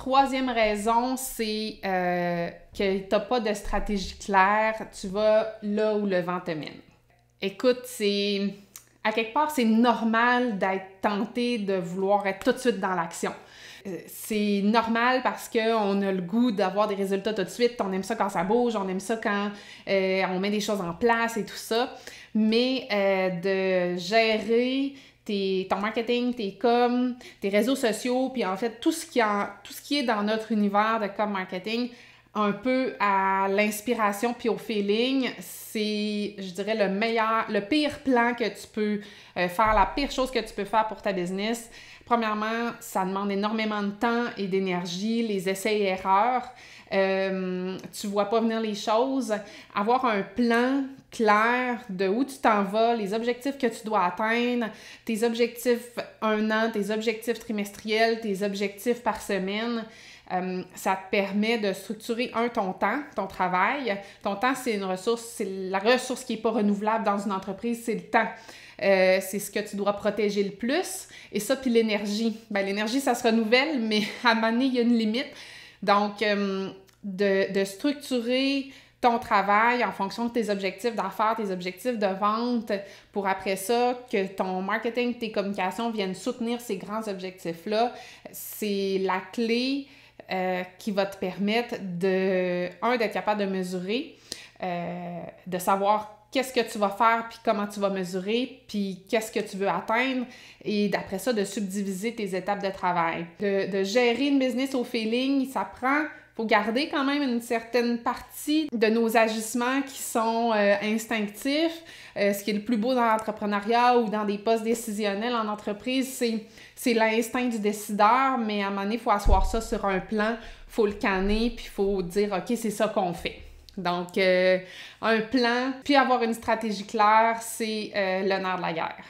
Troisième raison, c'est que tu n'as pas de stratégie claire, tu vas là où le vent te mène. Écoute, à quelque part, c'est normal d'être tenté de vouloir être tout de suite dans l'action. C'est normal parce qu'on a le goût d'avoir des résultats tout de suite, on aime ça quand ça bouge, on aime ça quand on met des choses en place et tout ça, mais de gérer ton marketing, tes coms, tes réseaux sociaux, puis en fait tout ce qui est dans notre univers de com marketing, un peu à l'inspiration puis au feeling, c'est, je dirais, le pire plan que tu peux faire, la pire chose que tu peux faire pour ta business. Premièrement, ça demande énormément de temps et d'énergie, les essais et erreurs. Tu vois pas venir les choses. Avoir un plan clair de où tu t'en vas, les objectifs que tu dois atteindre, tes objectifs 1 an, tes objectifs trimestriels, tes objectifs par semaine, ça te permet de structurer ton temps, ton travail. Ton temps, c'est une ressource, c'est la ressource qui n'est pas renouvelable dans une entreprise, c'est le temps. C'est ce que tu dois protéger le plus. Et ça, puis l'énergie. Ben, l'énergie, ça se renouvelle, mais à un moment donné, il y a une limite. Donc, de structurer ton travail en fonction de tes objectifs d'affaires, tes objectifs de vente, pour après ça, que ton marketing, tes communications viennent soutenir ces grands objectifs-là, c'est la clé qui va te permettre d'être capable de mesurer, de savoir qu'est-ce que tu vas faire, puis comment tu vas mesurer, puis qu'est-ce que tu veux atteindre, et d'après ça, de subdiviser tes étapes de travail. De gérer une business au feeling, ça prend... faut garder quand même une certaine partie de nos agissements qui sont instinctifs. Ce qui est le plus beau dans l'entrepreneuriat ou dans des postes décisionnels en entreprise, c'est l'instinct du décideur, mais à un moment donné, il faut asseoir ça sur un plan, il faut le canner, puis il faut dire « OK, c'est ça qu'on fait ». Donc, un plan, puis avoir une stratégie claire, c'est le nerf de la guerre.